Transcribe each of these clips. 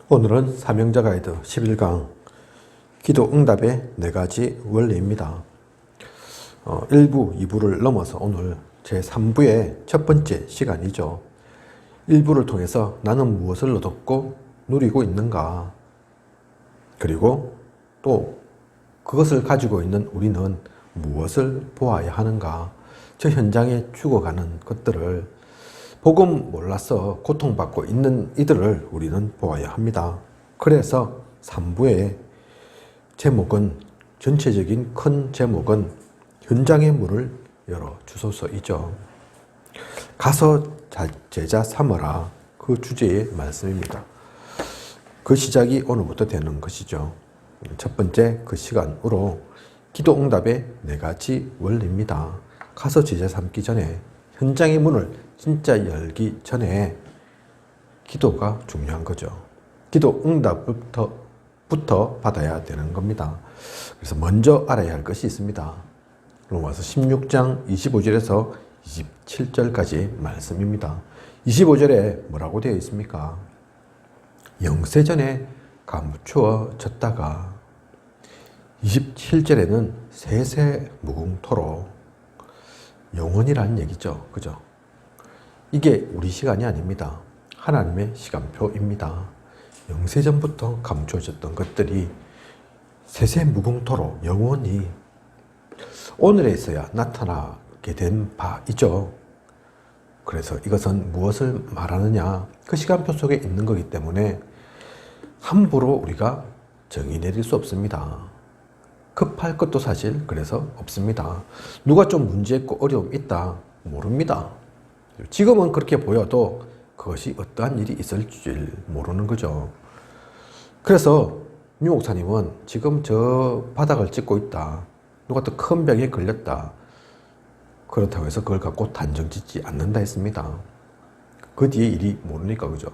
오늘은 사명자 가이드 11강 기도 응답의 4가지 원리입니다. 1부, 2부를 넘어서 오늘 제3부의 첫 번째 시간이죠. 1부를 통해서 나는 무엇을 얻었고 누리고 있는가, 그리고 또 그것을 가지고 있는 우리는 무엇을 보아야 하는가, 저 현장에 죽어가는 것들을, 복음 몰라서 고통받고 있는 이들을 우리는 보아야 합니다. 그래서 3부의 제목은, 전체적인 큰 제목은 현장의 문을 열어주소서이죠. 가서 제자 삼으라, 그 주제의 말씀입니다. 그 시작이 오늘부터 되는 것이죠. 첫 번째 그 시간으로 기도 응답의 4가지 원리입니다. 가서 제자 삼기 전에, 현장의 문을 진짜 열기 전에 기도가 중요한 거죠. 기도 응답부터 받아야 되는 겁니다. 그래서 먼저 알아야 할 것이 있습니다. 로마서 16장 25절에서 27절까지 말씀입니다. 25절에 뭐라고 되어 있습니까? 영세전에 감추어졌다가, 27절에는 세세무궁토록, 영원이라는 얘기죠. 그죠? 이게 우리 시간이 아닙니다. 하나님의 시간표입니다. 영세전부터 감추어졌던 것들이 세세무궁토록 영원히 오늘에 있어야 나타나게 된 바이죠. 그래서 이것은 무엇을 말하느냐, 그 시간표 속에 있는 거기 때문에 함부로 우리가 정의 내릴 수 없습니다. 급할 것도 사실 그래서 없습니다. 누가 좀 문제 있고 어려움이 있다, 모릅니다. 지금은 그렇게 보여도 그것이 어떠한 일이 있을지 모르는 거죠. 그래서 유 목사님은 지금 저 바닥을 찍고 있다, 누가 또 큰 병에 걸렸다, 그렇다고 해서 그걸 갖고 단정 짓지 않는다 했습니다. 그 뒤에 일이 모르니까. 그죠?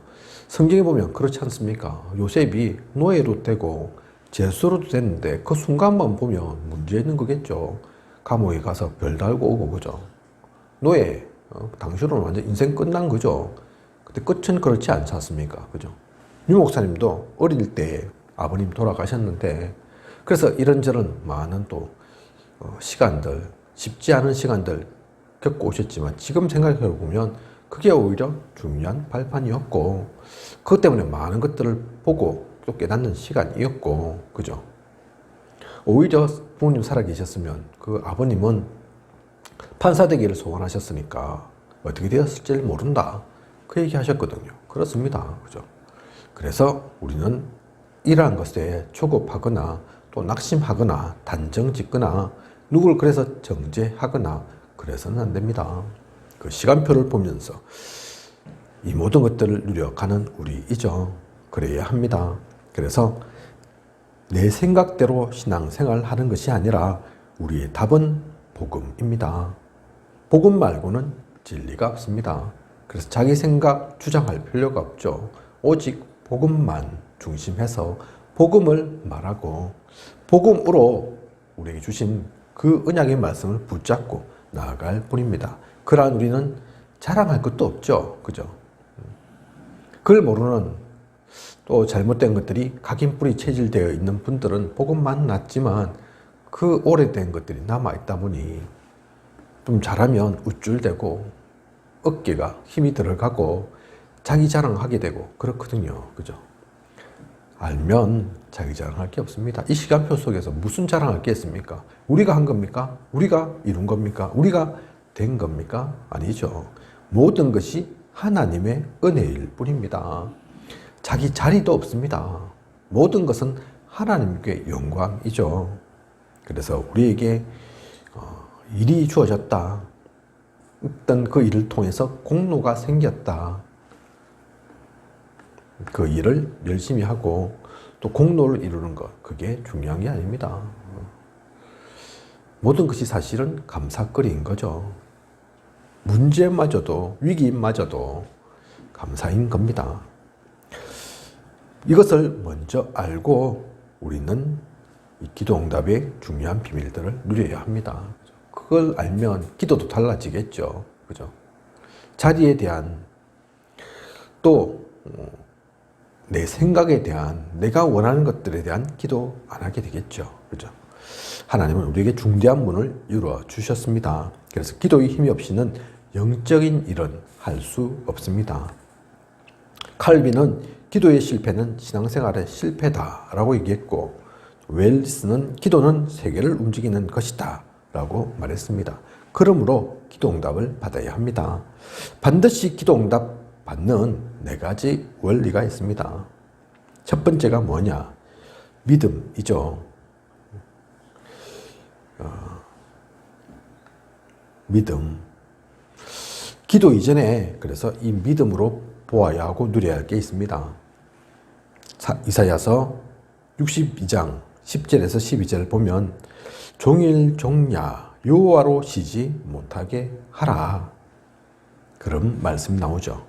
성경에 보면 그렇지 않습니까? 요셉이 노예로 되고 죄수로도 됐는데 그 순간만 보면 문제 있는 거겠죠. 감옥에 가서 별 달고 오고. 그죠? 노예, 당신은 완전 인생 끝난 거죠. 근데 끝은 그렇지 않지 않습니까? 그죠? 유 목사님도 어릴 때 아버님 돌아가셨는데, 그래서 이런저런 많은 또 시간들, 쉽지 않은 시간들 겪고 오셨지만 지금 생각해 보면 그게 오히려 중요한 발판이었고, 그것 때문에 많은 것들을 보고 또 깨닫는 시간이었고, 그죠? 오히려 부모님 살아계셨으면 그 아버님은 판사 되기를 소원하셨으니까 어떻게 되었을지 모른다, 그 얘기 하셨거든요. 그렇습니다. 그죠? 그래서 우리는 이러한 것에 조급하거나 또 낙심하거나 단정 짓거나 누굴 그래서 정죄하거나 그래서는 안 됩니다. 그 시간표를 보면서 이 모든 것들을 누려가는 우리이죠. 그래야 합니다. 그래서 내 생각대로 신앙생활 하는 것이 아니라 우리의 답은 복음입니다. 복음 말고는 진리가 없습니다. 그래서 자기 생각 주장할 필요가 없죠. 오직 복음만 중심해서 복음을 말하고 복음으로 우리에게 주신 그 언약의 말씀을 붙잡고 나아갈 뿐입니다. 그러한 우리는 자랑할 것도 없죠. 그죠? 그걸 모르는 또 잘못된 것들이 각인뿌리 체질되어 있는 분들은 복음만 났지만 그 오래된 것들이 남아있다 보니 좀 잘하면 우쭐대고 어깨가 힘이 들어가고 자기 자랑하게 되고 그렇거든요. 그죠? 알면 자기 자랑할 게 없습니다. 이 시간표 속에서 무슨 자랑할 게 있습니까? 우리가 한 겁니까? 우리가 이룬 겁니까? 우리가 된 겁니까? 아니죠. 모든 것이 하나님의 은혜일 뿐입니다. 자기 자리도 없습니다. 모든 것은 하나님께 영광이죠. 그래서 우리에게 일이 주어졌다, 어떤 그 일을 통해서 공로가 생겼다, 그 일을 열심히 하고 또 공로를 이루는 것, 그게 중요한 게 아닙니다. 모든 것이 사실은 감사거리인 거죠. 문제마저도, 위기마저도 감사인 겁니다. 이것을 먼저 알고 우리는 이 기도 응답의 중요한 비밀들을 누려야 합니다. 그걸 알면 기도도 달라지겠죠. 그죠? 자리에 대한 또 내 생각에 대한, 내가 원하는 것들에 대한 기도 안 하게 되겠죠. 그죠? 하나님은 우리에게 중대한 문을 열어 주셨습니다. 그래서 기도의 힘이 없이는 영적인 일은 할 수 없습니다. 칼빈은 기도의 실패는 신앙생활의 실패다라고 얘기했고, 웰리스는 기도는 세계를 움직이는 것이다 라고 말했습니다. 그러므로 기도 응답을 받아야 합니다. 반드시 기도 응답 받는 4가지 원리가 있습니다. 첫 번째가 뭐냐? 믿음이죠. 믿음. 기도 이전에 그래서 이 믿음으로 보아야 하고 누려야 할 게 있습니다. 이사야서 62장 10절에서 12절 보면 종일 종야 여호와로 쉬지 못하게 하라. 그런 말씀 나오죠.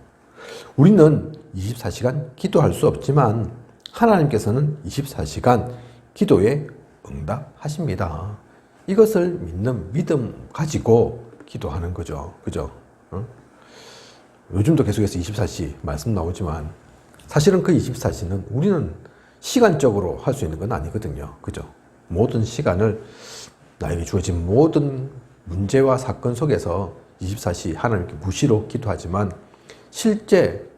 우리는 24시간 기도할 수 없지만 하나님께서는 24시간 기도에 응답하십니다. 이것을 믿는 믿음 가지고 기도하는 거죠. 그죠? 요즘도 계속해서 24시 말씀 나오지만 사실은 그 24시는 우리는 시간적으로 할 수 있는 건 아니거든요. 그죠? 모든 시간을 나에게 주어진 모든 문제와 사건 속에서 24시 하나님께 무시로 기도하지만 실제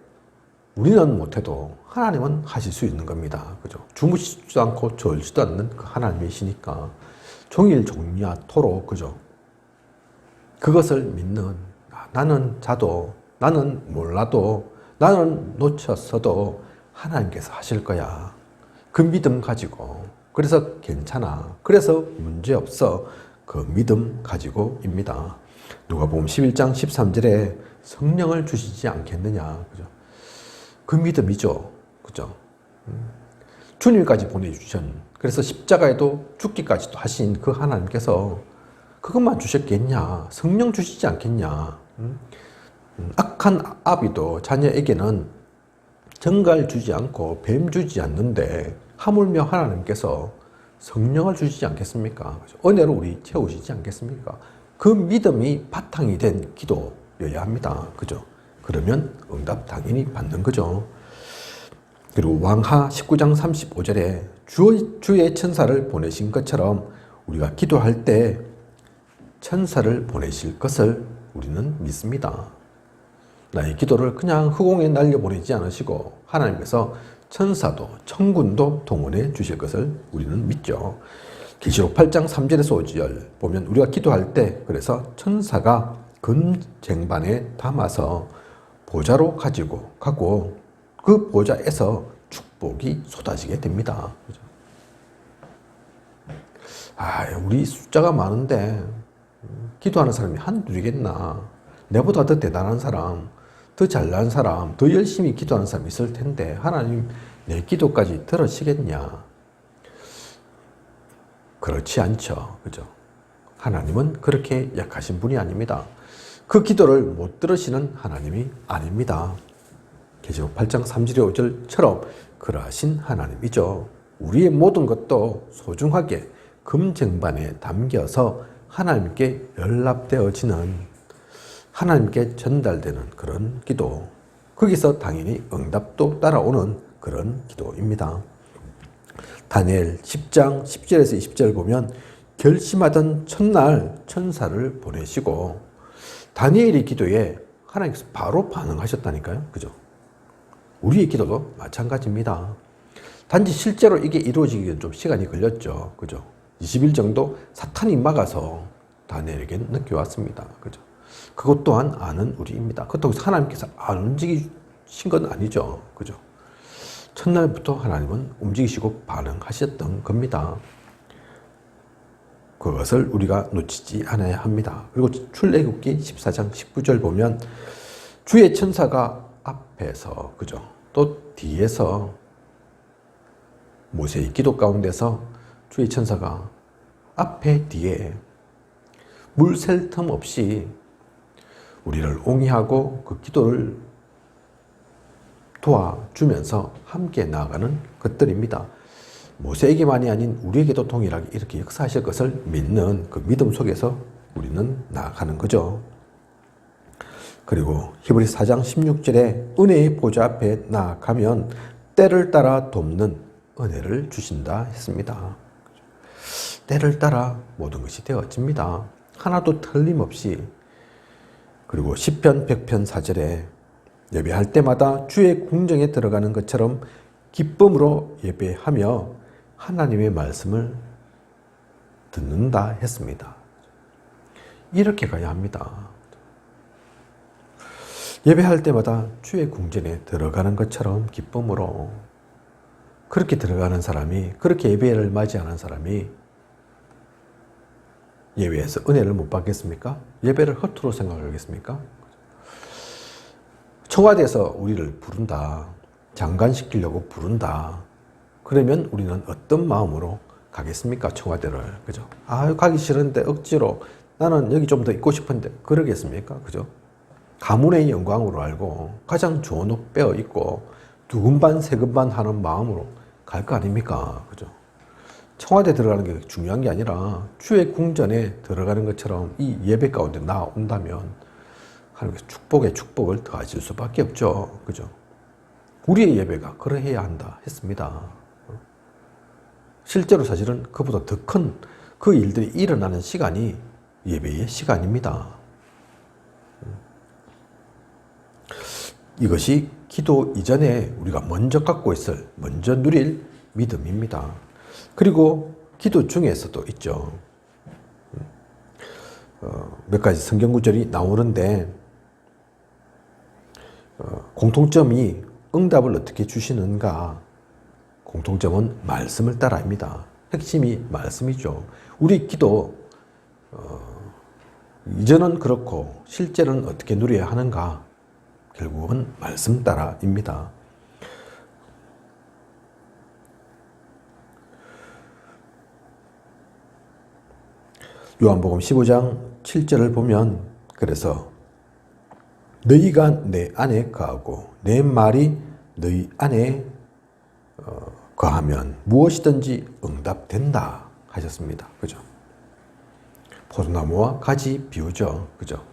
우리는 못해도 하나님은 하실 수 있는 겁니다. 그죠? 주무시지도 않고 졸지도 않는 그 하나님이시니까 종일 종야토록, 그죠? 그것을 믿는, 나는 자도, 나는 몰라도, 나는 놓쳤어도 하나님께서 하실 거야. 그 믿음 가지고, 그래서 괜찮아. 그래서 문제 없어. 그 믿음 가지고입니다. 누가복음 11장 13절에 성령을 주시지 않겠느냐. 그죠? 그 믿음이죠. 그죠? 주님까지 보내주신, 그래서 십자가에도 죽기까지도 하신 그 하나님께서 그것만 주셨겠냐? 성령 주시지 않겠냐? 악한 아비도 자녀에게는 정갈 주지 않고 뱀 주지 않는데 하물며 하나님께서 성령을 주시지 않겠습니까? 은혜로 우리 채우시지 않겠습니까? 그 믿음이 바탕이 된 기도여야 합니다. 그죠? 그러면 응답 당연히 받는 거죠. 그리고 왕하 19장 35절에 주의 천사를 보내신 것처럼 우리가 기도할 때 천사를 보내실 것을 우리는 믿습니다. 나의 기도를 그냥 허공에 날려보내지 않으시고 하나님께서 천사도 천군도 동원해 주실 것을 우리는 믿죠. 계시록 8장 3절에서 5절 보면 우리가 기도할 때 그래서 천사가 금쟁반에 담아서 보좌로 가지고 가고 그 보좌에서 축복이 쏟아지게 됩니다. 우리 숫자가 많은데 기도하는 사람이 한둘이겠나? 내보다 더 대단한 사람, 더 잘난 사람, 더 열심히 기도하는 사람이 있을 텐데 하나님 내 기도까지 들으시겠냐? 그렇지 않죠. 그죠? 하나님은 그렇게 약하신 분이 아닙니다. 그 기도를 못 들으시는 하나님이 아닙니다. 계시록 8장 3절 5절처럼 그러하신 하나님이죠. 우리의 모든 것도 소중하게 금쟁반에 담겨서 하나님께 연락되어지는, 하나님께 전달되는 그런 기도, 거기서 당연히 응답도 따라오는 그런 기도입니다. 다니엘 10장 10절에서 20절 보면 결심하던 첫날 천사를 보내시고 다니엘의 기도에 하나님께서 바로 반응하셨다니까요. 그죠? 우리의 기도도 마찬가지입니다. 단지 실제로 이게 이루어지기엔 좀 시간이 걸렸죠. 그죠? 20일 정도 사탄이 막아서 다니엘에게 느껴왔습니다. 그죠? 그것 또한 아는 우리입니다. 그렇다고 해서 하나님께서 안 움직이신 건 아니죠. 그죠? 첫날부터 하나님은 움직이시고 반응하셨던 겁니다. 그것을 우리가 놓치지 않아야 합니다. 그리고 출애굽기 14장 19절 보면 주의 천사가 앞에서, 그죠? 또 뒤에서 모세의 기도 가운데서 주의 천사가 앞에 뒤에 물 셀 틈 없이 우리를 옹이하고 그 기도를 도와주면서 함께 나아가는 것들입니다. 모세에게만이 아닌 우리에게도 동일하게 이렇게 역사하실 것을 믿는 그 믿음 속에서 우리는 나아가는 거죠. 그리고 히브리 4장 16절에 은혜의 보좌 앞에 나아가면 때를 따라 돕는 은혜를 주신다 했습니다. 때를 따라 모든 것이 되어집니다. 하나도 틀림없이. 그리고 시편 100편 4절에 예배할 때마다 주의 궁정에 들어가는 것처럼 기쁨으로 예배하며 하나님의 말씀을 듣는다 했습니다. 이렇게 가야 합니다. 예배할 때마다 주의 궁전에 들어가는 것처럼 기쁨으로. 그렇게 들어가는 사람이, 그렇게 예배를 맞이하는 사람이 예배에서 은혜를 못 받겠습니까? 예배를 허투루 생각하겠습니까? 청와대에서 우리를 부른다. 장관시키려고 부른다. 그러면 우리는 어떤 마음으로 가겠습니까? 청와대를. 그죠? 가기 싫은데 억지로 나는 여기 좀 더 있고 싶은데 그러겠습니까? 그죠? 가문의 영광으로 알고 가장 좋은 옷 빼어 입고 두근반 세근반 하는 마음으로 갈 거 아닙니까? 그죠? 청와대 들어가는 게 중요한 게 아니라 주의 궁전에 들어가는 것처럼 이 예배 가운데 나온다면 하나님께서 축복에 축복을 더하실 수밖에 없죠. 그죠? 우리의 예배가 그러해야 한다 했습니다. 실제로 사실은 그보다 더 큰 그 일들이 일어나는 시간이 예배의 시간입니다. 이것이 기도 이전에 우리가 먼저 갖고 있을, 먼저 누릴 믿음입니다. 그리고 기도 중에서도 있죠. 몇 가지 성경 구절이 나오는데 공통점이 응답을 어떻게 주시는가? 공통점은 말씀을 따라입니다. 핵심이 말씀이죠. 우리 기도 이전은 그렇고 실제로는 어떻게 누려야 하는가? 결국은 말씀 따라입니다. 요한복음 15장 7절을 보면 그래서 너희가 내 안에 거하고 내 말이 너희 안에 거하면 무엇이든지 응답된다 하셨습니다. 그죠? 포도나무와 가지 비유죠. 그죠?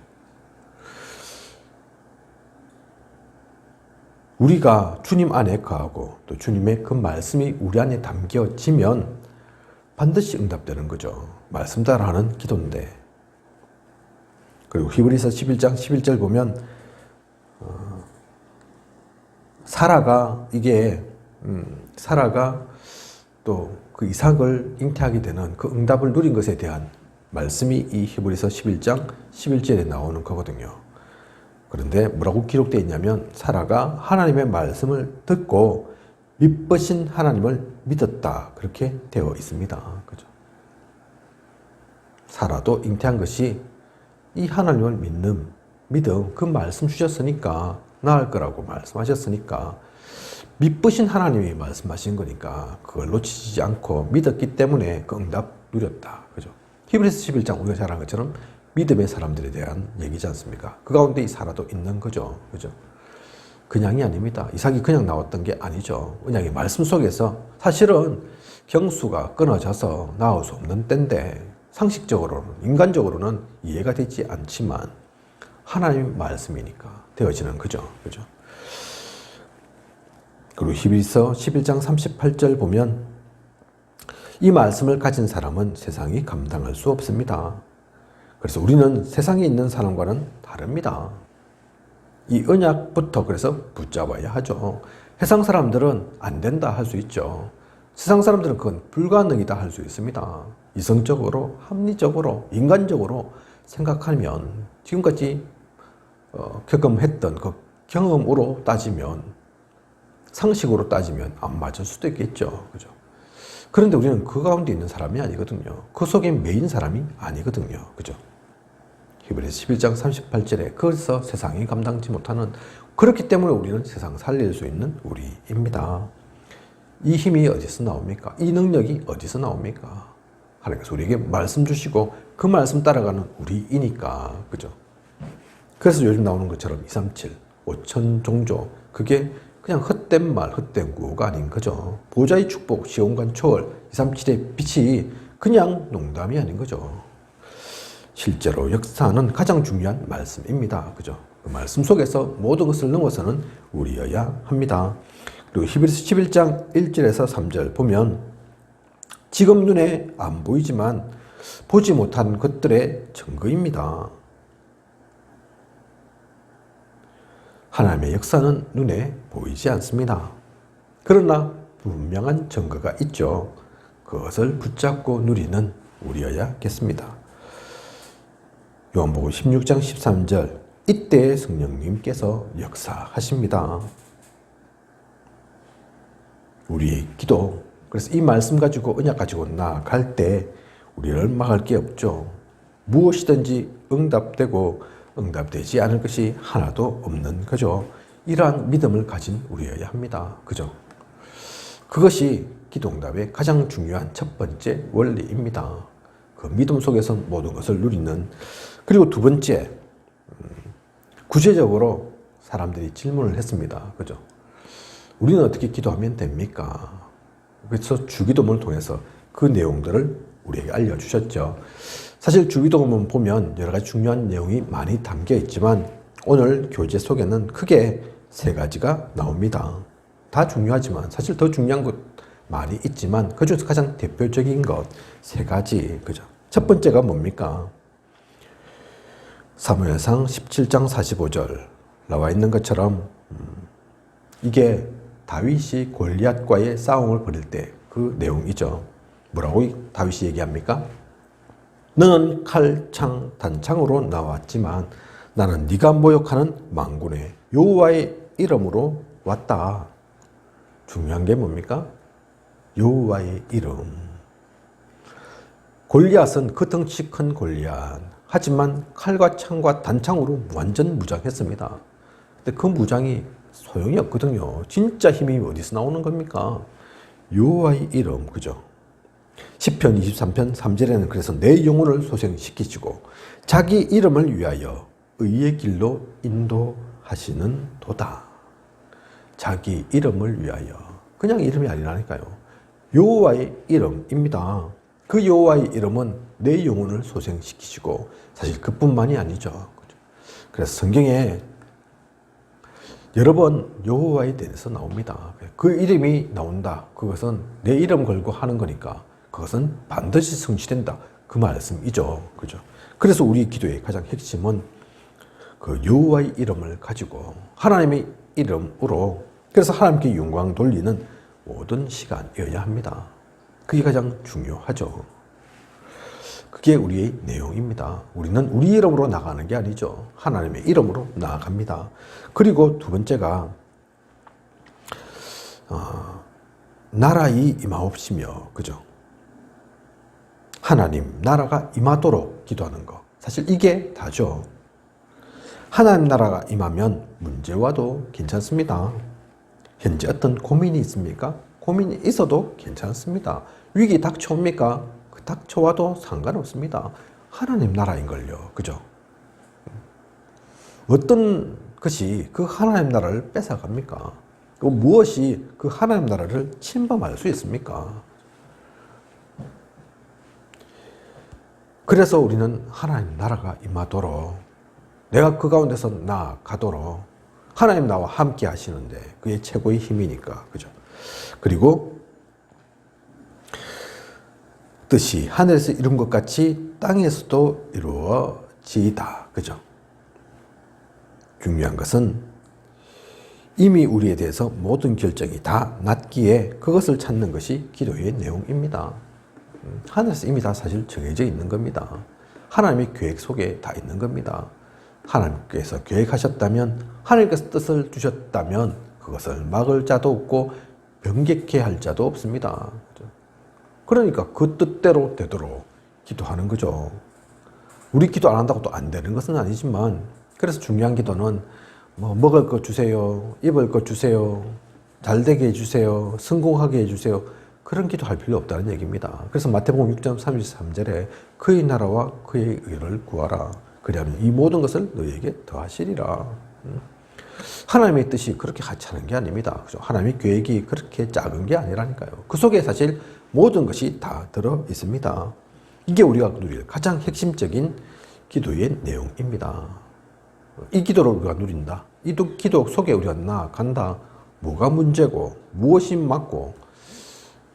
우리가 주님 안에 거하고 또 주님의 그 말씀이 우리 안에 담겨지면 반드시 응답되는 거죠. 말씀 따라하는 기도인데. 그리고 히브리서 11장 11절 보면 사라가 또 그 이삭을 잉태하게 되는 그 응답을 누린 것에 대한 말씀이 이 히브리서 11장 11절에 나오는 거거든요. 그런데 뭐라고 기록되어 있냐면 사라가 하나님의 말씀을 듣고 믿으신 하나님을 믿었다. 그렇게 되어 있습니다. 그죠? 사라도 잉태한 것이 이 하나님을 믿음, 그 말씀 주셨으니까 나을 거라고 말씀하셨으니까 믿으신 하나님이 말씀하신 거니까 그걸 놓치지 않고 믿었기 때문에 그 응답 누렸다. 그죠? 히브리서 11장 우리가 잘 아는 것처럼 믿음의 사람들에 대한 얘기지 않습니까? 그 가운데 이 사라도 있는 거죠. 그죠? 그냥이 아닙니다. 이삭이 그냥 나왔던 게 아니죠. 언약의 말씀 속에서 사실은 경수가 끊어져서 나올 수 없는 때인데 상식적으로는, 인간적으로는 이해가 되지 않지만 하나님의 말씀이니까 되어지는 거죠. 그죠? 그리고 히브리서 11장 38절 보면 이 말씀을 가진 사람은 세상이 감당할 수 없습니다. 그래서 우리는 세상에 있는 사람과는 다릅니다. 이 언약부터 그래서 붙잡아야 하죠. 세상 사람들은 안 된다 할 수 있죠. 세상 사람들은 그건 불가능이다 할 수 있습니다. 이성적으로, 합리적으로, 인간적으로 생각하면 지금까지 경험했던 그 경험으로 따지면 상식으로 따지면 안 맞을 수도 있겠죠. 그죠? 그런데 우리는 그 가운데 있는 사람이 아니거든요. 그 속에 메인 사람이 아니거든요. 그죠? 히브리서 11장 38절에 그래서 세상이 감당지 못하는 그렇기 때문에 우리는 세상 살릴 수 있는 우리입니다. 이 힘이 어디서 나옵니까? 이 능력이 어디서 나옵니까? 하나님께서 우리에게 말씀 주시고 그 말씀 따라가는 우리이니까. 그죠? 그래서 요즘 나오는 것처럼 237, 5천 종조 그게 그냥 헛된 말, 헛된 구호가 아닌 거죠. 보좌의 축복, 시온관 초월, 237의 빛이 그냥 농담이 아닌 거죠. 실제로 역사는 가장 중요한 말씀입니다. 그죠? 그 말씀 속에서 모든 것을 넘어서는 우리여야 합니다. 그리고 히브리서 11장 1절에서 3절 보면 지금 눈에 안 보이지만 보지 못한 것들의 증거입니다. 하나님의 역사는 눈에 보이지 않습니다. 그러나 분명한 증거가 있죠. 그것을 붙잡고 누리는 우리여야겠습니다. 요한복음 16장 13절 이때 성령님께서 역사하십니다. 우리의 기도, 그래서 이 말씀 가지고 언약 가지고 나아갈 때 우리를 막을 게 없죠. 무엇이든지 응답되고 응답되지 않을 것이 하나도 없는 거죠. 이러한 믿음을 가진 우리여야 합니다. 그죠? 그것이 기도응답의 가장 중요한 첫 번째 원리입니다. 그 믿음 속에서 모든 것을 누리는. 그리고 두 번째, 구체적으로 사람들이 질문을 했습니다. 그죠? 우리는 어떻게 기도하면 됩니까? 그래서 주기도문을 통해서 그 내용들을 우리에게 알려주셨죠. 사실 주기도문 보면 여러 가지 중요한 내용이 많이 담겨 있지만 오늘 교재 속에는 크게 세 가지가 나옵니다. 다 중요하지만 사실 더 중요한 것 많이 있지만 그중에서 가장 대표적인 것 세 가지. 그죠? 첫 번째가 뭡니까? 사무엘상 17장 45절 나와 있는 것처럼 이게 다윗이 골리앗과의 싸움을 벌일 때 그 내용이죠. 뭐라고 다윗이 얘기합니까? 너는 칼, 창, 단창으로 나왔지만 나는 네가 모욕하는 만군의 여호와의 이름으로 왔다. 중요한 게 뭡니까? 여호와의 이름. 골리앗은 그 덩치 큰 골리앗. 하지만 칼과 창과 단창으로 완전 무장했습니다. 근데 그 무장이 소용이 없거든요. 진짜 힘이 어디서 나오는 겁니까? 여호와의 이름, 그죠? 시편 23편 3절에는 그래서 내 영혼을 소생시키시고 자기 이름을 위하여 의의 길로 인도하시는 도다. 자기 이름을 위하여. 그냥 이름이 아니라니까요. 여호와의 이름입니다. 그 여호와의 이름은 내 영혼을 소생시키시고 사실 그뿐만이 아니죠. 그래서 성경에 여러 번 여호와에 대해서 나옵니다. 그 이름이 나온다. 그것은 내 이름 걸고 하는 거니까 그것은 반드시 성취된다. 그 말씀이죠. 그죠? 그래서 우리 기도의 가장 핵심은 그 여호와의 이름을 가지고 하나님의 이름으로 그래서 하나님께 영광 돌리는 모든 시간이어야 합니다. 그게 가장 중요하죠. 그게 우리의 내용입니다. 우리는 우리 이름으로 나가는 게 아니죠. 하나님의 이름으로 나아갑니다. 그리고 두 번째가 나라의 임하옵시며, 그죠? 하나님 나라가 임하도록 기도하는 것. 사실 이게 다죠. 하나님 나라가 임하면 문제와도 괜찮습니다. 현재 어떤 고민이 있습니까? 고민이 있어도 괜찮습니다. 위기 닥쳐옵니까? 그 닥쳐와도 상관없습니다. 하나님 나라인걸요. 그죠? 어떤 것이 그 하나님 나라를 뺏어갑니까? 무엇이 그 하나님 나라를 침범할 수 있습니까? 그래서 우리는 하나님 나라가 임하도록 내가 그 가운데서 나아가도록 하나님 나와 함께 하시는데 그게 최고의 힘이니까. 그죠? 그리고 뜻이 하늘에서 이룬 것 같이 땅에서도 이루어지이다. 그죠? 중요한 것은 이미 우리에 대해서 모든 결정이 다 났기에 그것을 찾는 것이 기도의 내용입니다. 하늘에서 이미 다 사실 정해져 있는 겁니다. 하나님의 계획 속에 다 있는 겁니다. 하나님께서 계획하셨다면, 하나님께서 뜻을 주셨다면 그것을 막을 자도 없고 변개케 할 자도 없습니다. 그러니까 그 뜻대로 되도록 기도하는 거죠. 우리 기도 안 한다고 또 안 되는 것은 아니지만, 그래서 중요한 기도는 뭐 먹을 것 주세요, 입을 것 주세요, 잘 되게 해주세요, 성공하게 해주세요, 그런 기도할 필요 없다는 얘기입니다. 그래서 마태복음 6장 33절에 그의 나라와 그의 의를 구하라. 그리하면 이 모든 것을 너희에게 더하시리라. 하나님의 뜻이 그렇게 하찮은 게 아닙니다. 그죠? 하나님의 계획이 그렇게 작은 게 아니라니까요. 그 속에 사실 모든 것이 다 들어 있습니다. 이게 우리가 누릴 가장 핵심적인 기도의 내용입니다. 이 기도를 우리가 누린다. 이 기도 속에 우리가 나아간다. 뭐가 문제고 무엇이 맞고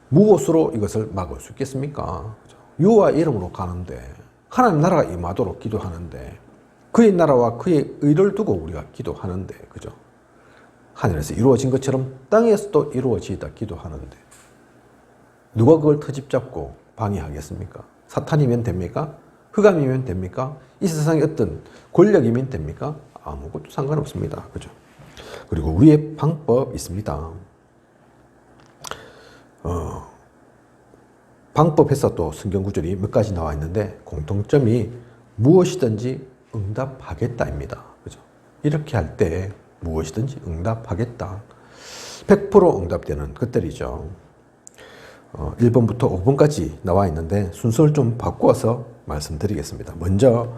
무엇으로 이것을 막을 수 있겠습니까? 여호와 이름으로 가는데 하나님 나라가 임하도록 기도하는데 그의 나라와 그의 의를 두고 우리가 기도하는데 그죠? 하늘에서 이루어진 것처럼 땅에서도 이루어지다 기도하는데 누가 그걸 터집 잡고 방해하겠습니까? 사탄이면 됩니까? 흑암이면 됩니까? 이 세상의 어떤 권력이면 됩니까? 아무것도 상관없습니다. 그죠? 그리고 우리의 방법 있습니다. 방법에서 또 성경 구절이 몇 가지 나와 있는데 공통점이 무엇이든지 응답하겠다입니다. 그죠? 이렇게 할 때 무엇이든지 응답하겠다. 100% 응답되는 것들이죠. 1번부터 5번까지 나와 있는데 순서를 좀 바꾸어서 말씀드리겠습니다. 먼저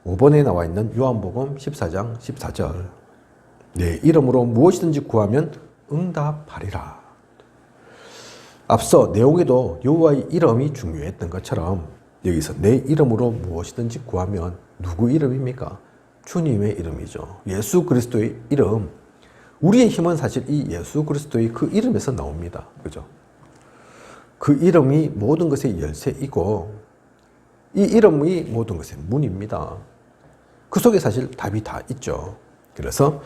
5번에 나와 있는 요한복음 14장 14절 내 이름으로 무엇이든지 구하면 응답하리라. 앞서 내용에도 여호와의 이름이 중요했던 것처럼 여기서 내 이름으로 무엇이든지 구하면 누구 이름입니까? 주님의 이름이죠. 예수 그리스도의 이름. 우리의 힘은 사실 이 예수 그리스도의 그 이름에서 나옵니다. 그죠? 그 이름이 모든 것의 열쇠이고 이 이름이 모든 것의 문입니다. 그 속에 사실 답이 다 있죠. 그래서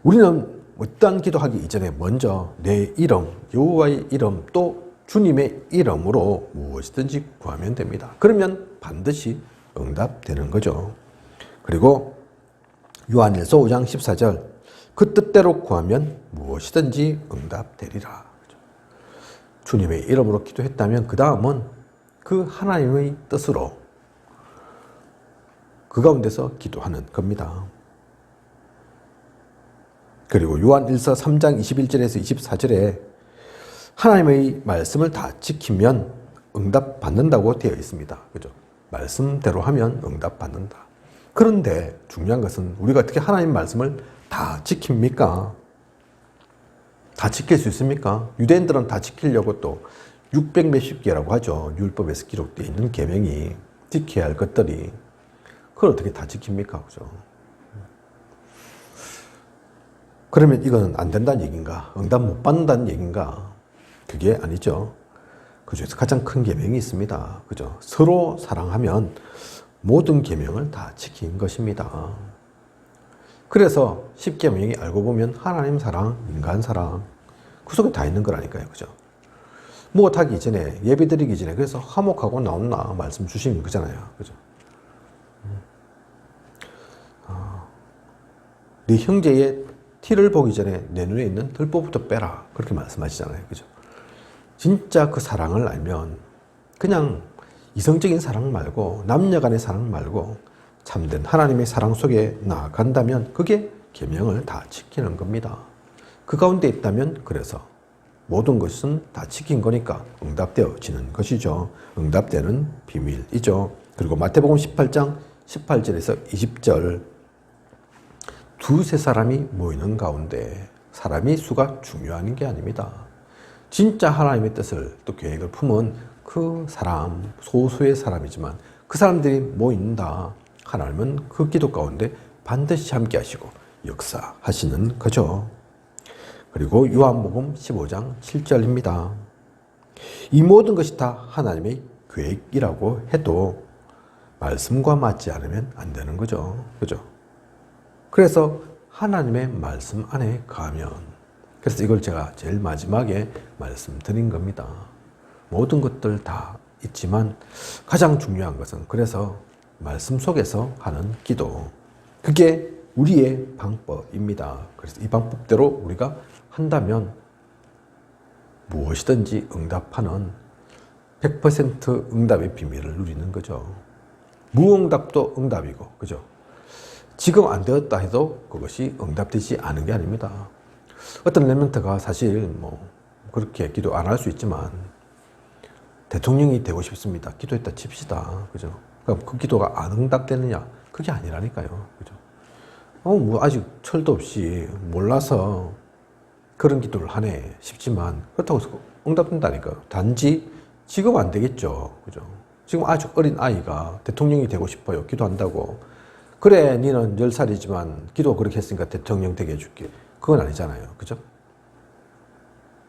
우리는 어떠한 기도하기 이전에 먼저 내 이름, 여호와의 이름 또 주님의 이름으로 무엇이든지 구하면 됩니다. 그러면 반드시 응답되는 거죠. 그리고 요한일서 5장 14절 그 뜻대로 구하면 무엇이든지 응답되리라. 주님의 이름으로 기도했다면 그 다음은 그 하나님의 뜻으로 그 가운데서 기도하는 겁니다. 그리고 요한일서 3장 21절에서 24절에 하나님의 말씀을 다 지키면 응답받는다고 되어 있습니다. 그죠? 말씀대로 하면 응답받는다. 그런데 중요한 것은 우리가 어떻게 하나님 말씀을 다 지킵니까? 다 지킬 수 있습니까? 유대인들은 다 지키려고 또 600 몇십 개라고 하죠. 율법에서 기록되어 있는 계명이 지켜야 할 것들이 그걸 어떻게 다 지킵니까? 그죠? 그러면 이건 안 된다는 얘기인가? 응답 못 받는다는 얘기인가? 그게 아니죠. 그 중에서 가장 큰 계명이 있습니다. 그죠? 서로 사랑하면 모든 계명을 다 지킨 것입니다. 그래서 10계명이 알고 보면 하나님 사랑, 인간 사랑 그 속에 다 있는 거라니까요. 그죠? 무엇하기 전에, 예배 드리기 전에 그래서 화목하고 나온나 말씀 주시는 거잖아요. 그죠? 네 형제의 티를 보기 전에 내 눈에 있는 들보부터 빼라. 그렇게 말씀하시잖아요. 그죠? 진짜 그 사랑을 알면 그냥 이성적인 사랑 말고 남녀 간의 사랑 말고 참된 하나님의 사랑 속에 나아간다면 그게 계명을 다 지키는 겁니다. 그 가운데 있다면 그래서 모든 것은 다 지킨 거니까 응답되어지는 것이죠. 응답되는 비밀이죠. 그리고 마태복음 18장 18절에서 20절 두세 사람이 모이는 가운데 사람의 수가 중요한 게 아닙니다. 진짜 하나님의 뜻을 또 계획을 품은 그 사람, 소수의 사람이지만 그 사람들이 모인다. 하나님은 그 기도 가운데 반드시 함께 하시고 역사하시는 거죠. 그리고 요한복음 15장 7절입니다. 이 모든 것이 다 하나님의 계획이라고 해도 말씀과 맞지 않으면 안 되는 거죠. 그죠? 그래서 하나님의 말씀 안에 가면 그래서 이걸 제가 제일 마지막에 말씀드린 겁니다. 모든 것들 다 있지만 가장 중요한 것은 그래서 말씀 속에서 하는 기도. 그게 우리의 방법입니다. 그래서 이 방법대로 우리가 한다면 무엇이든지 응답하는 100% 응답의 비밀을 누리는 거죠. 무응답도 응답이고, 그죠? 지금 안 되었다 해도 그것이 응답되지 않은 게 아닙니다. 어떤 렘넌트가 사실 뭐 그렇게 기도 안 할 수 있지만 대통령이 되고 싶습니다. 기도했다 칩시다. 그죠? 그럼 그 기도가 안 응답되느냐? 그게 아니라니까요. 그죠? 뭐 아직 철도 없이 몰라서 그런 기도를 하네 싶지만 그렇다고 해서 응답된다니까요. 단지 지금 안 되겠죠. 그죠? 지금 아주 어린 아이가 대통령이 되고 싶어요. 기도한다고. 그래, 니는 10살이지만 기도 그렇게 했으니까 대통령 되게 해줄게. 그건 아니잖아요. 그죠?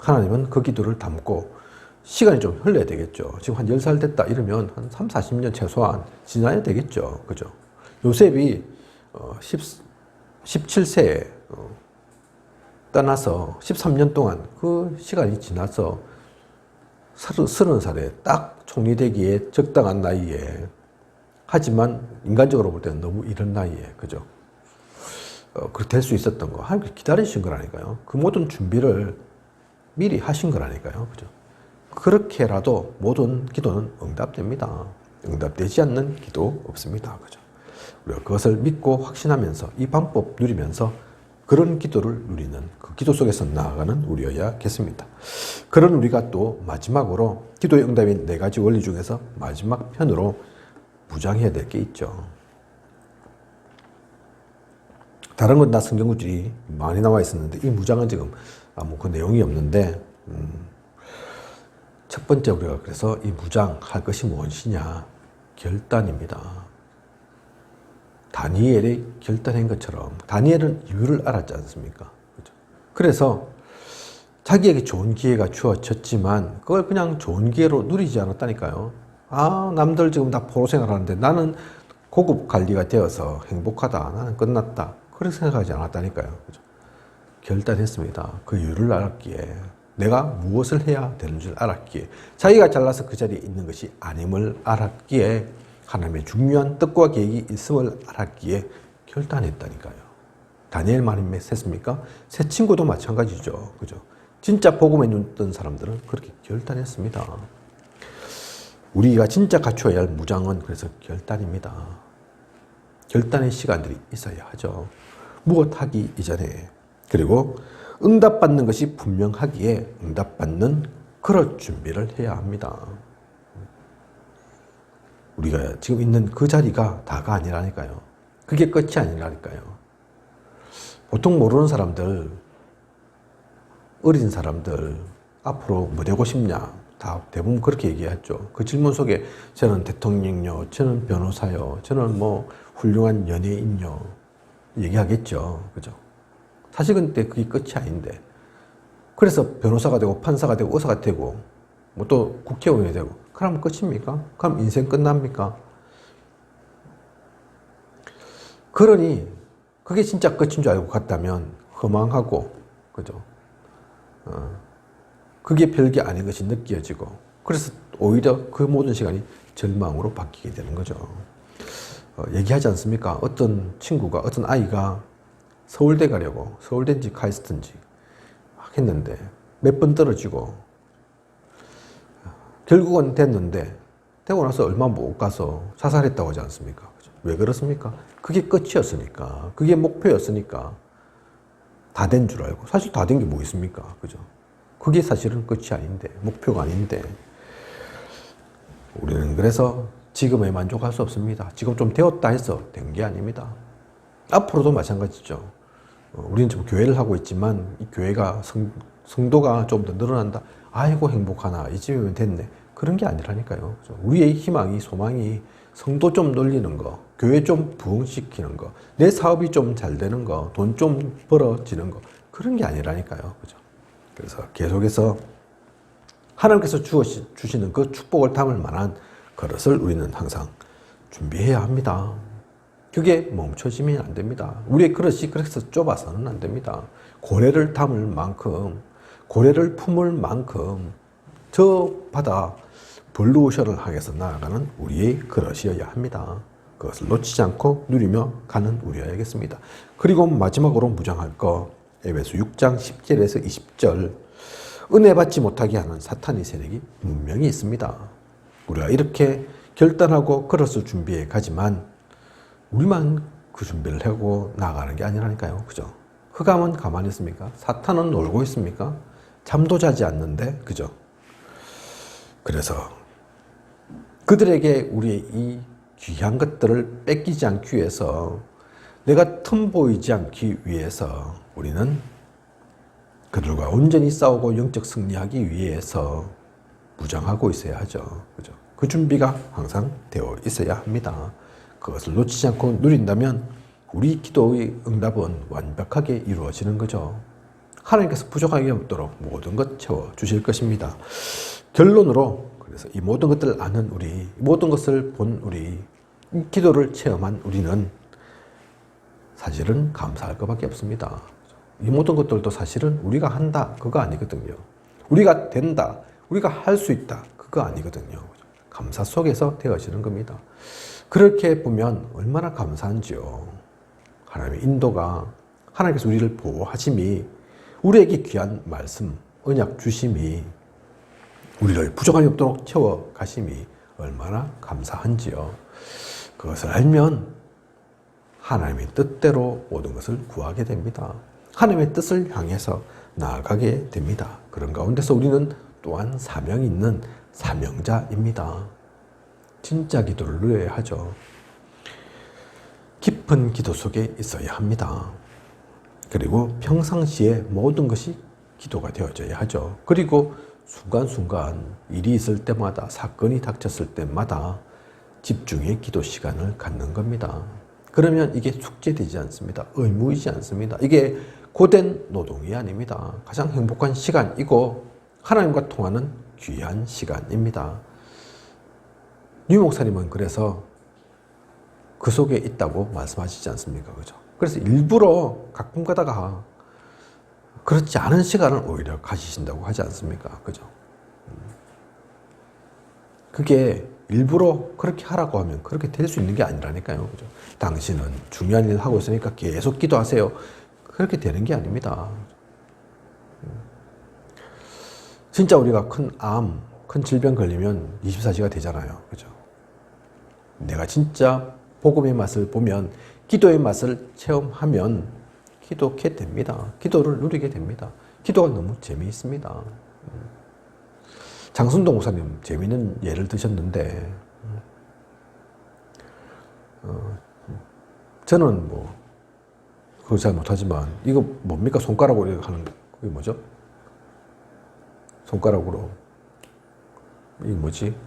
하나님은 그 기도를 담고 시간이 좀 흘러야 되겠죠. 지금 한 10살 됐다 이러면 한 3, 40년 최소한 지나야 되겠죠. 그죠? 요셉이 17세에 떠나서 13년 동안 그 시간이 지나서 30살에 딱 총리 되기에 적당한 나이에, 하지만 인간적으로 볼 때는 너무 이른 나이에, 그죠? 그렇게 될 수 있었던 거. 하나님 기다리신 거라니까요. 그 모든 준비를 미리 하신 거라니까요. 그죠? 그렇게라도 모든 기도는 응답됩니다. 응답되지 않는 기도 없습니다. 그죠? 우리가 그것을 믿고 확신하면서 이 방법 누리면서 그런 기도를 누리는, 그 기도 속에서 나아가는 우리여야겠습니다. 그런 우리가 또 마지막으로 기도의 응답인 4가지 원리 중에서 마지막 편으로 무장해야 될 게 있죠. 다른 건 다 성경 구절이 많이 나와 있었는데 이 무장은 지금 아무 그 내용이 없는데, 첫 번째 우리가 그래서 이 무장할 것이 무엇이냐? 결단입니다. 다니엘이 결단한 것처럼 다니엘은 이유를 알았지 않습니까? 그렇죠? 그래서 자기에게 좋은 기회가 주어졌지만 그걸 그냥 좋은 기회로 누리지 않았다니까요. 남들 지금 다 포로 생활하는데 나는 고급 관리가 되어서 행복하다. 나는 끝났다. 그렇게 생각하지 않았다니까요. 그렇죠? 결단했습니다. 그 이유를 알았기에, 내가 무엇을 해야 되는 줄 알았기에, 자기가 잘나서 그 자리에 있는 것이 아님을 알았기에, 하나님의 중요한 뜻과 계획이 있음을 알았기에 결단했다니까요. 다니엘만 했습니까? 새 친구도 마찬가지죠. 그죠? 진짜 복음에 눈 뜬 사람들은 그렇게 결단했습니다. 우리가 진짜 갖추어야 할 무장은 그래서 결단입니다. 결단의 시간들이 있어야 하죠. 무엇 하기 이전에. 그리고 응답받는 것이 분명하기에 응답받는 그럴 준비를 해야 합니다. 우리가 지금 있는 그 자리가 다가 아니라니까요. 그게 끝이 아니라니까요. 보통 모르는 사람들, 어린 사람들, 앞으로 뭐 되고 싶냐? 다 대부분 그렇게 얘기하죠. 그 질문 속에 저는 대통령요, 저는 변호사요, 저는 뭐 훌륭한 연예인요, 얘기하겠죠. 그죠? 사실 근데 그게 끝이 아닌데. 그래서 변호사가 되고 판사가 되고 의사가 되고 뭐 또 국회의원이 되고 그러면 끝입니까? 그럼 인생 끝납니까? 그러니 그게 진짜 끝인 줄 알고 갔다면 허망하고, 그죠? 그게 별게 아닌 것이 느껴지고, 그래서 오히려 그 모든 시간이 절망으로 바뀌게 되는 거죠. 얘기하지 않습니까? 어떤 친구가, 어떤 아이가 서울대 가려고, 서울대인지 카이스트인지 막 했는데 몇 번 떨어지고 결국은 됐는데 되고 나서 얼마 못 가서 자살했다고 하지 않습니까? 왜 그렇습니까? 그게 끝이었으니까, 그게 목표였으니까 다 된 줄 알고. 사실 다 된 게 뭐 있습니까? 그죠? 그게 사실은 끝이 아닌데, 목표가 아닌데, 우리는 그래서 지금에 만족할 수 없습니다. 지금 좀 되었다 해서 된 게 아닙니다. 앞으로도 마찬가지죠. 우리는 지금 교회를 하고 있지만 이 교회가 성도가 좀 더 늘어난다. 아이고 행복하나, 이쯤이면 됐네. 그런 게 아니라니까요. 우리의 희망이, 소망이 성도 좀 늘리는 거, 교회 좀 부흥시키는 거, 내 사업이 좀 잘 되는 거, 돈 좀 벌어지는 거, 그런 게 아니라니까요. 그죠? 그래서 계속해서 하나님께서 주시는 그 축복을 담을 만한 그릇을 우리는 항상 준비해야 합니다. 그게 멈춰지면 안 됩니다. 우리의 그릇이 그래서 좁아서는 안 됩니다. 고래를 담을 만큼, 고래를 품을 만큼 저 바다 블루오션을 향해서 나아가는 우리의 그릇이어야 합니다. 그것을 놓치지 않고 누리며 가는 우리여야겠습니다. 그리고 마지막으로 무장할 거, 에베소 6장 10절에서 20절, 은혜 받지 못하게 하는 사탄의 세력이 분명히 있습니다. 우리가 이렇게 결단하고 그릇을 준비해 가지만 우리만 그 준비를 하고 나아가는 게 아니라니까요. 그죠? 흑암은 가만히 있습니까? 사탄은 놀고 있습니까? 잠도 자지 않는데, 그죠? 그래서 그들에게 우리의 이 귀한 것들을 뺏기지 않기 위해서, 내가 틈 보이지 않기 위해서 우리는 그들과 온전히 싸우고 영적 승리하기 위해서 무장하고 있어야 하죠. 그죠? 그 준비가 항상 되어 있어야 합니다. 그것을 놓치지 않고 누린다면 우리 기도의 응답은 완벽하게 이루어지는 거죠. 하나님께서 부족하게 없도록 모든 것 채워 주실 것입니다. 결론으로 그래서 이 모든 것들을 아는 우리, 모든 것을 본 우리, 기도를 체험한 우리는 사실은 감사할 것밖에 없습니다. 이 모든 것들도 사실은 우리가 한다 그거 아니거든요. 우리가 된다, 우리가 할 수 있다 그거 아니거든요. 감사 속에서 되어지는 겁니다. 그렇게 보면 얼마나 감사한지요. 하나님의 인도가, 하나님께서 우리를 보호하심이, 우리에게 귀한 말씀, 언약 주심이, 우리를 부족함이 없도록 채워 가심이 얼마나 감사한지요. 그것을 알면 하나님의 뜻대로 모든 것을 구하게 됩니다. 하나님의 뜻을 향해서 나아가게 됩니다. 그런 가운데서 우리는 또한 사명이 있는 사명자입니다. 진짜 기도를 누려야 하죠. 깊은 기도 속에 있어야 합니다. 그리고 평상시에 모든 것이 기도가 되어져야 하죠. 그리고 순간순간 일이 있을 때마다, 사건이 닥쳤을 때마다 집중의 기도 시간을 갖는 겁니다. 그러면 이게 숙제되지 않습니다. 의무이지 않습니다. 이게 고된 노동이 아닙니다. 가장 행복한 시간이고 하나님과 통하는 귀한 시간입니다. 유 목사님은 그래서 그 속에 있다고 말씀하시지 않습니까? 그죠? 그래서 일부러 가끔 가다가 그렇지 않은 시간을 오히려 가지신다고 하지 않습니까? 그죠? 그게 일부러 그렇게 하라고 하면 그렇게 될 수 있는 게 아니라니까요. 그죠? 당신은 중요한 일을 하고 있으니까 계속 기도하세요. 그렇게 되는 게 아닙니다. 진짜 우리가 큰 암, 큰 질병 걸리면 24시가 되잖아요. 그죠? 내가 진짜 복음의 맛을 보면, 기도의 맛을 체험하면 기도케 됩니다. 기도를 누리게 됩니다. 기도가 너무 재미있습니다. 장순동 목사님 재미있는 예를 드셨는데, 저는 뭐 그거 잘 못하지만 이거 뭡니까? 손가락으로 이렇게 하는 거. 그게 뭐죠? 손가락으로 이게 뭐지?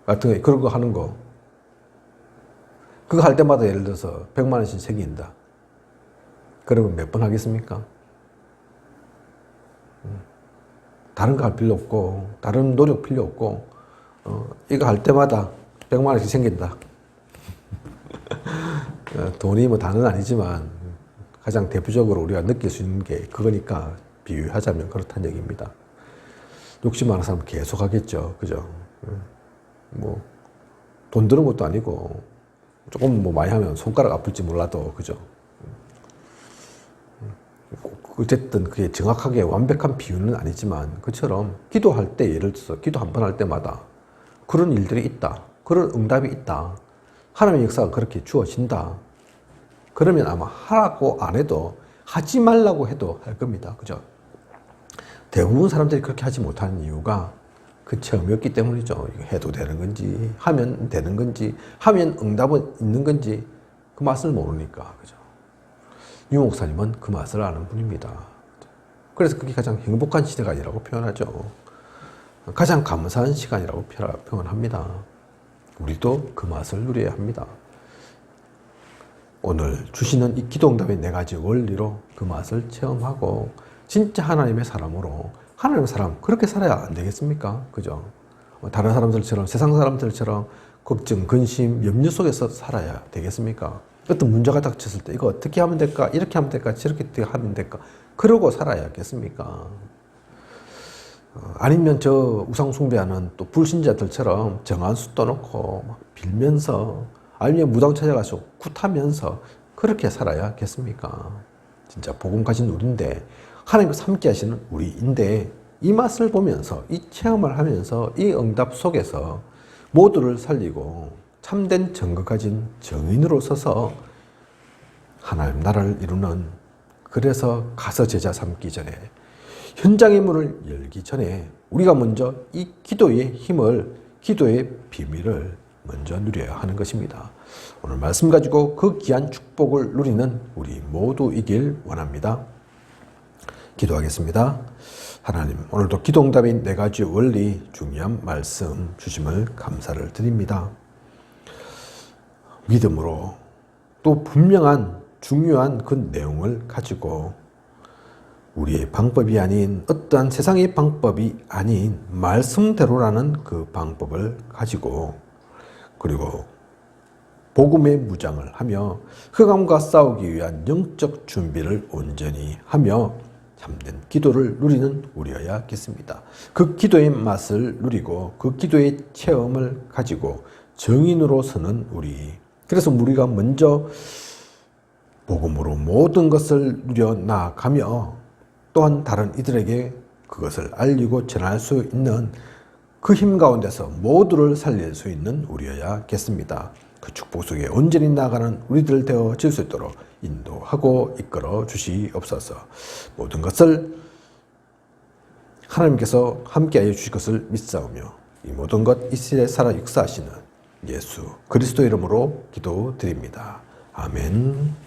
하여튼 그런 거 하는 거. 그거 할 때마다 예를 들어서 100만 원씩 생긴다. 그러면 몇 번 하겠습니까? 다른 거 할 필요 없고, 다른 노력 필요 없고, 이거 할 때마다 100만 원씩 생긴다. 돈이 뭐 다는 아니지만 가장 대표적으로 우리가 느낄 수 있는 게 그거니까 비유하자면 그렇다는 얘기입니다. 욕심 많은 사람은 계속 하겠죠. 그죠? 뭐, 돈 드는 것도 아니고, 조금 뭐 많이 하면 손가락 아플지 몰라도, 그죠? 어쨌든 그게 정확하게 완벽한 비유는 아니지만, 그처럼 기도할 때, 예를 들어서 기도 한 번 할 때마다 그런 일들이 있다. 그런 응답이 있다. 하나님의 역사가 그렇게 주어진다. 그러면 아마 하라고 안 해도, 하지 말라고 해도 할 겁니다. 그죠? 대부분 사람들이 그렇게 하지 못하는 이유가 그 체험이었기 때문이죠. 이거 해도 되는 건지, 하면 되는 건지, 하면 응답은 있는 건지, 그 맛을 모르니까. 그죠? 유 목사님은 그 맛을 아는 분입니다. 그래서 그게 가장 행복한 시간이라고 표현하죠. 가장 감사한 시간이라고 표현합니다. 우리도 그 맛을 누려야 합니다. 오늘 주시는 이 기도응답의 4가지 원리로 그 맛을 체험하고 진짜 하나님의 사람으로, 하나님의 사람 그렇게 살아야 안 되겠습니까? 그죠? 다른 사람들처럼, 세상 사람들처럼 걱정, 근심, 염려 속에서 살아야 되겠습니까? 어떤 문제가 닥쳤을 때 이거 어떻게 하면 될까? 이렇게 하면 될까? 저렇게 하면 될까? 그러고 살아야겠습니까? 아니면 저 우상 숭배하는 또 불신자들처럼 정한수 떠놓고 막 빌면서, 아니면 무당 찾아가서 굿하면서 그렇게 살아야겠습니까? 진짜 복음 가진 우리인데, 하나님과 함께 하시는 우리인데, 이 맛을 보면서, 이 체험을 하면서, 이 응답 속에서 모두를 살리고 참된 정거 가진 정인으로 서서 하나님 나라를 이루는, 그래서 가서 제자 삼기 전에, 현장의 문을 열기 전에 우리가 먼저 이 기도의 힘을, 기도의 비밀을 먼저 누려야 하는 것입니다. 오늘 말씀 가지고 그 귀한 축복을 누리는 우리 모두이길 원합니다. 기도하겠습니다. 하나님, 오늘도 기도응답인 4가지 원리, 중요한 말씀 주심을 감사를 드립니다. 믿음으로 또 분명한 중요한 그 내용을 가지고 우리의 방법이 아닌 어떠한 세상의 방법이 아닌 말씀대로라는 그 방법을 가지고 그리고 복음의 무장을 하며 흑암과 싸우기 위한 영적 준비를 온전히 하며 참된 기도를 누리는 우리여야겠습니다. 그 기도의 맛을 누리고 그 기도의 체험을 가지고 정인으로 서는 우리. 그래서 우리가 먼저 복음으로 모든 것을 누려 나아가며 또한 다른 이들에게 그것을 알리고 전할 수 있는 그 힘 가운데서 모두를 살릴 수 있는 우리여야겠습니다. 그 축복 속에 온전히 나아가는 우리들 되어질 수 있도록 인도하고 이끌어 주시옵소서. 모든 것을 하나님께서 함께하여 주실 것을 믿사오며 이 모든 것 이스라엘에 살아 역사하시는 예수 그리스도 이름으로 기도드립니다. 아멘.